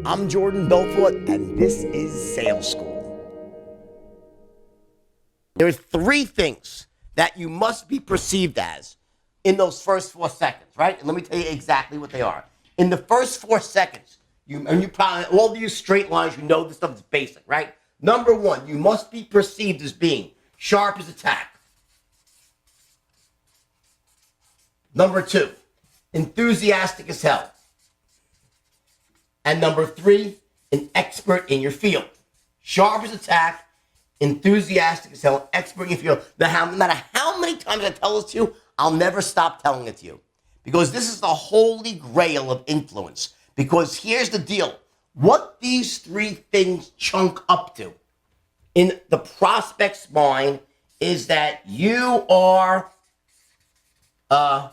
I'm Jordan Belfort, and this is Sales School. There are three things that you must be perceived as in those first 4 seconds, right? And let me tell you exactly what they are. In the first 4 seconds, you probably, all of you straight lines, you know this stuff is basic, right? Number one, you must be perceived as being sharp as a tack. Number two, enthusiastic as hell. And number three, an expert in your field. Sharp as a tack, enthusiastic as hell, expert in your field. Now, no matter how many times I tell this to you, I'll never stop telling it to you. Because this is the holy grail of influence. Because here's the deal. What these three things chunk up to in the prospect's mind is that you are a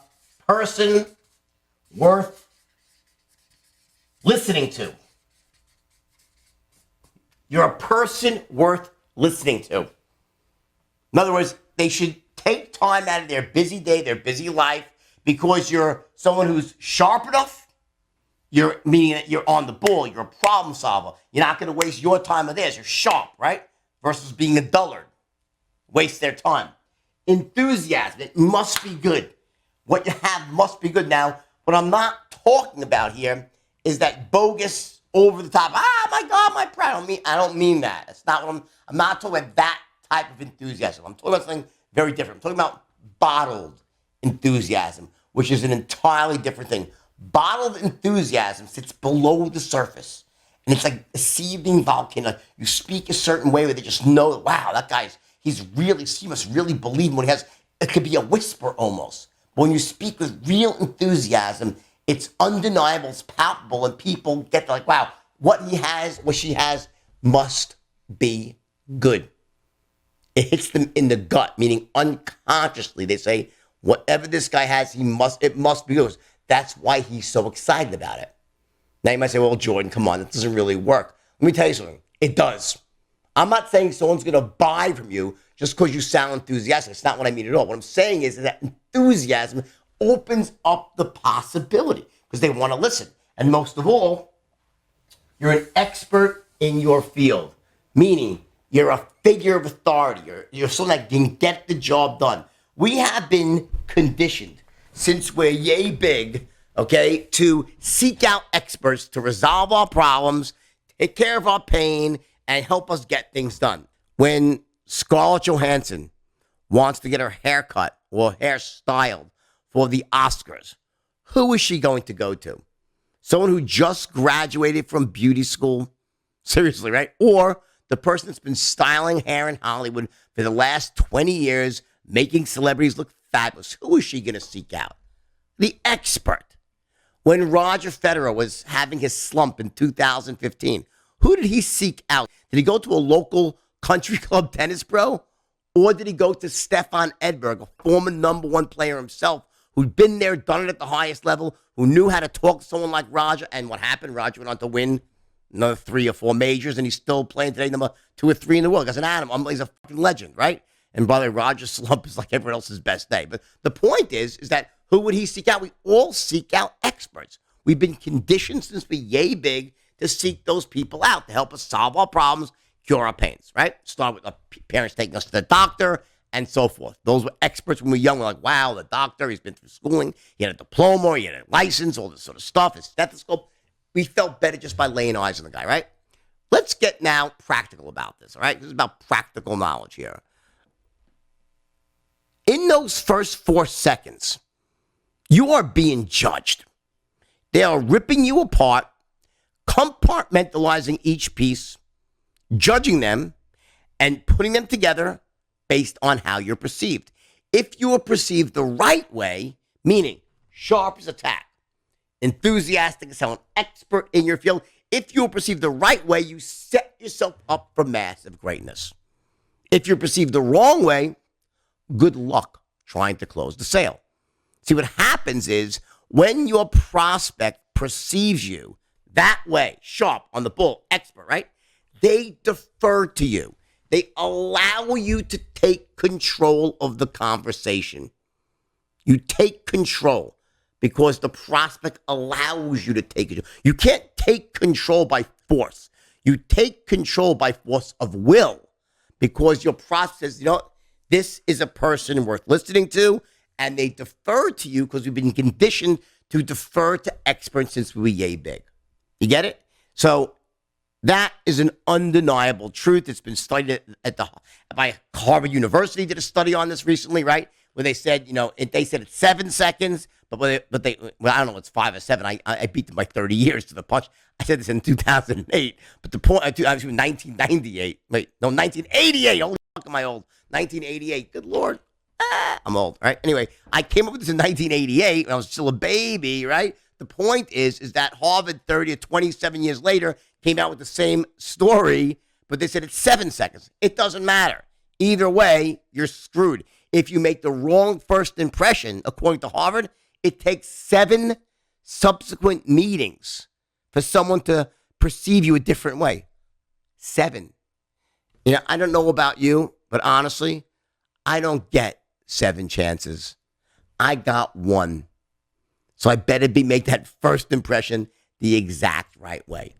person worth listening to. You're a person worth listening to. In other words, they should take time out of their busy day, their busy life, because you're someone who's sharp enough. Meaning that you're on the ball. You're a problem solver. You're not going to waste your time or theirs. You're sharp, right? Versus being a dullard. Waste their time. Enthusiasm. It must be good. What you have must be good. Now, what I'm not talking about here is that bogus, over the top, my God, my pride. I don't mean that. It's not what I'm not talking about that type of enthusiasm. I'm talking about something very different. I'm talking about bottled enthusiasm, which is an entirely different thing. Bottled enthusiasm sits below the surface. And it's like a seething volcano. You speak a certain way where they just know, wow, that guy's, he must really believe in what he has. It could be a whisper almost. But when you speak with real enthusiasm, it's undeniable, it's palpable, and people get like, wow, what he has, what she has must be good. It hits them in the gut, meaning unconsciously. They say, whatever this guy has, it must be good. That's why he's so excited about it. Now you might say, well, Jordan, come on, that doesn't really work. Let me tell you something. It does. I'm not saying someone's going to buy from you just because you sound enthusiastic. It's not what I mean at all. What I'm saying is that enthusiasm opens up the possibility because they want to listen. And most of all, you're an expert in your field, meaning you're a figure of authority. You're someone that can get the job done. We have been conditioned since we're yay big, okay, to seek out experts to resolve our problems, take care of our pain, and help us get things done. When Scarlett Johansson wants to get her hair cut or hair styled for the Oscars, who is she going to go to? Someone who just graduated from beauty school? Seriously, right? Or the person that's been styling hair in Hollywood for the last 20 years, making celebrities look fabulous. Who is she going to seek out? The expert. When Roger Federer was having his slump in 2015, who did he seek out? Did he go to a local country club tennis pro? Or did he go to Stefan Edberg, a former number one player himself, who'd been there, done it at the highest level, who knew how to talk to someone like Roger? And what happened? Roger went on to win another 3 or 4 majors, and he's still playing today, number 2 or 3 in the world. As an animal, he's a fucking legend, right? And by the way, Roger's slump is like everyone else's best day. But the point is that who would he seek out? We all seek out experts. We've been conditioned since we're yay big to seek those people out to help us solve our problems, cure our pains, right? Start with our parents taking us to the doctor and so forth. Those were experts when we were young. We're like, wow, the doctor, he's been through schooling. He had a diploma, he had a license, all this sort of stuff, his stethoscope. We felt better just by laying eyes on the guy, right? Let's get now practical about this, all right? This is about practical knowledge here. In those first 4 seconds, you are being judged. They are ripping you apart, compartmentalizing each piece, judging them, and putting them together based on how you're perceived. If you are perceived the right way, meaning sharp as a tack, enthusiastic as hell, an expert in your field, if you are perceived the right way, you set yourself up for massive greatness. If you're perceived the wrong way, good luck trying to close the sale. See, what happens is when your prospect perceives you that way, sharp, on the ball, expert, right? They defer to you. They allow you to take control of the conversation. You take control because the prospect allows you to take control. You can't take control by force. You take control by force of will because your process, this is a person worth listening to, and they defer to you because we've been conditioned to defer to experts since we were yay big. You get it? So that is an undeniable truth. It's been studied by Harvard University. Did a study on this recently, right? Where they said, they said it's 7 seconds, well, I don't know, it's 5 or 7. I beat them by 30 years to the punch. I said this in 2008, but the point, actually 1998. Wait, no, 1988. Holy fuck, am I old? 1988. Good Lord. I'm old, right? Anyway, I came up with this in 1988 when I was still a baby, right? The point is that Harvard 30 or 27 years later came out with the same story, but they said it's 7 seconds. It doesn't matter. Either way, you're screwed. If you make the wrong first impression, according to Harvard, it takes 7 subsequent meetings for someone to perceive you a different way. 7. I don't know about you, but honestly, I don't get 7 chances. I got 1. So I better make that first impression the exact right way.